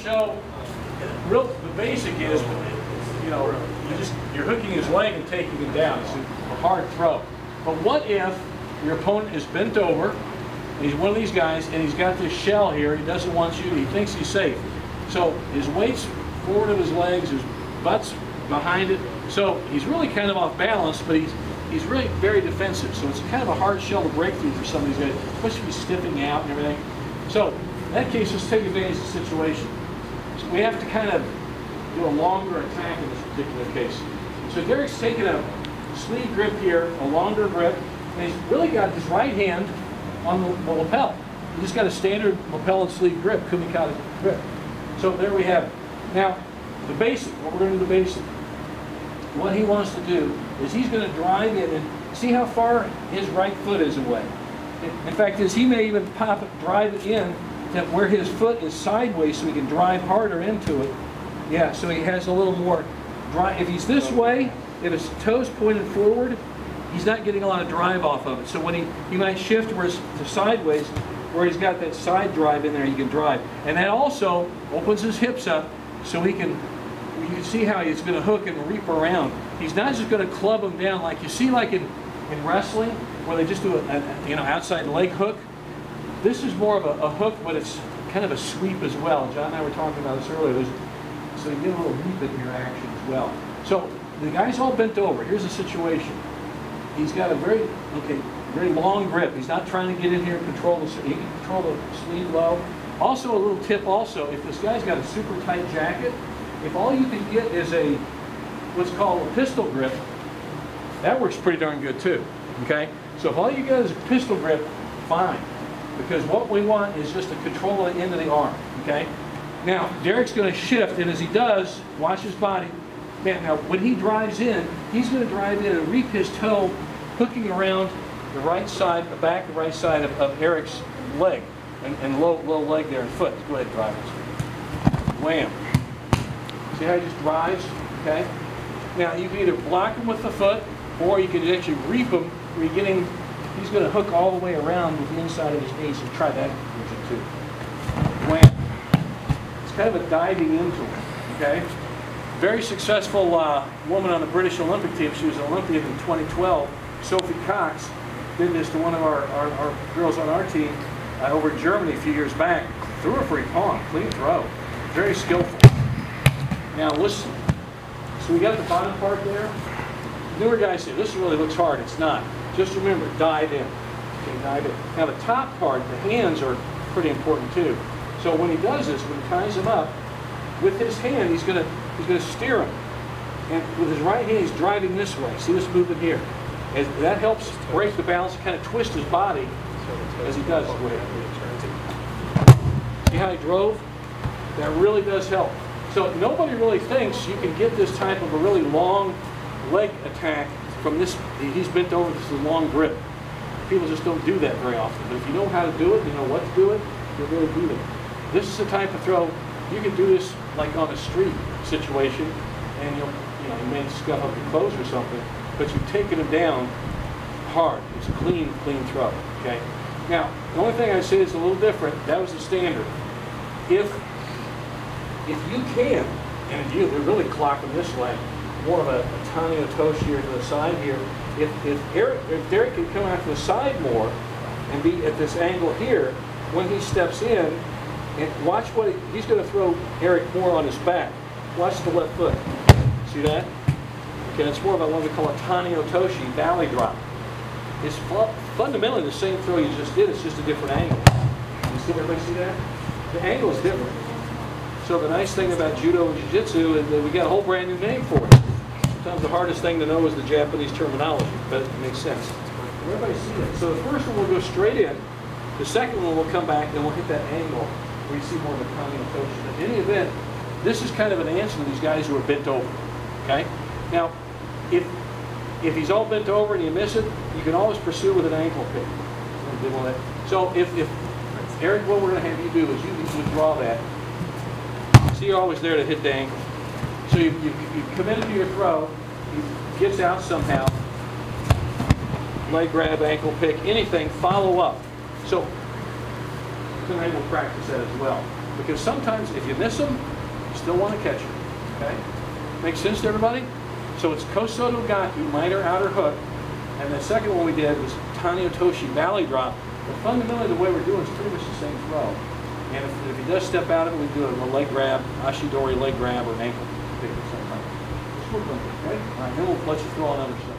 So, the basic is, you know, you're hooking his leg and taking him down. It's a hard throw. But what if your opponent is bent over, he's one of these guys, and he's got this shell here, he doesn't want you, he thinks he's safe. So his weight's forward of his legs, his butt's behind it, so he's really kind of off balance, but he's really very defensive. So it's kind of a hard shell to break through for some of these guys, especially if he's stiffing out and everything. So in that case, let's take advantage of the situation. So we have to kind of do a longer attack in this particular case. So Derek's taking a sleeve grip here, a longer grip, and he's really got his right hand on the lapel. He just got a standard lapel and sleeve grip, kumikata grip. So there we have it. Now, the basic, what we're going to do the basic. What he wants to do is he's going to drive in and see how far his right foot is away. In fact, he may even drive it in to where his foot is sideways so he can drive harder into it. Yeah, so he has a little more drive. If he's this way, if his toes pointed forward, he's not getting a lot of drive off of it. So when he might shift where it's to sideways, where he's got that side drive in there, he can drive. And that also opens his hips up so you can see how he's going to hook and reap around. He's not just going to club him down like you see like in wrestling, where they just do a outside leg hook. This is more of a hook, but it's kind of a sweep as well. John and I were talking about this earlier. So you get a little leap in your action as well. So the guy's all bent over. Here's the situation. He's got a very long grip. He's not trying to get in here and control the. He can control the sleeve low. Also, a little tip. Also, if this guy's got a super tight jacket, if all you can get is what's called a pistol grip, that works pretty darn good too. Okay. So if all you get is a pistol grip, fine. Because what we want is just to control the end of the arm. Okay. Now Derek's going to shift, and as he does, watch his body. Now, when he drives in, he's going to drive in and reap his toe, hooking around the right side, the back, the right side of Eric's leg, and low leg there and foot. Go ahead, drive it. Wham. See how he just drives? Okay. Now you can either block him with the foot, or you can actually reap him. Where you're getting, he's going to hook all the way around with the inside of his knee. So try that version too. Wham. It's kind of a diving into him. Okay. Very successful woman on the British Olympic team. She was an Olympian in 2012. Sophie Cox did this to one of our girls on our team over in Germany a few years back. Threw her for a palm, clean throw. Very skillful. Now listen. So we got the bottom part there. Newer guys say, this really looks hard. It's not. Just remember, dive in. Okay, dive in. Now the top part, the hands are pretty important too. So when he does this, when he ties them up, with his hand, he's going to steer him. And with his right hand, he's driving this way. See this movement here? As that helps break the balance, kind of twist his body as he does. See how he drove? That really does help. So nobody really thinks you can get this type of a really long leg attack from this. He's bent over, this is a long grip. People just don't do that very often. But if you know how to do it, you know what to do it, you'll really do it. This is the type of throw, you can do this like on a street situation, and you may scuff up your clothes or something, but you've taken him down hard. It's a clean throw. Okay. Now, the only thing I say is a little different. That was the standard. If you can, and you really clock him this way, more of a Tanio Toshi here to the side here. If Derek can come out to the side more and be at this angle here, when he steps in, and watch what he's going to throw Eric more on his back. Watch the left foot. See that? Okay, it's more of what we call a Tanio Toshi, valley drop. It's fundamentally the same throw you just did, it's just a different angle. You see, everybody see that? The angle is different. So the nice thing about Judo and Jiu-Jitsu is that we got a whole brand new name for it. Sometimes the hardest thing to know is the Japanese terminology, but it makes sense. Everybody see that? So the first one will go straight in. The second one will come back and we'll hit that angle where you see more of a Tanio Toshi. But in any event, this is kind of an answer to these guys who are bent over. Okay? Now, if he's all bent over and you miss it, you can always pursue with an ankle pick. So if Eric, what we're going to have you do is you withdraw that. So you're always there to hit the ankle. So you commit to your throw, he gets out somehow, leg grab, ankle pick, anything, follow up. So tonight we'll practice that as well. Because sometimes if you miss them, you still want to catch them. Okay? Make sense to everybody? So it's Soto Gaki, minor outer hook. And the second one we did was Tani Otoshi Valley Drop. But fundamentally the way we're doing is pretty much the same throw. And if he does step out of it, we do a leg grab, Ashidori leg grab, or an ankle kick or something. Just work on it, okay? All right, then we'll let you throw on other stuff.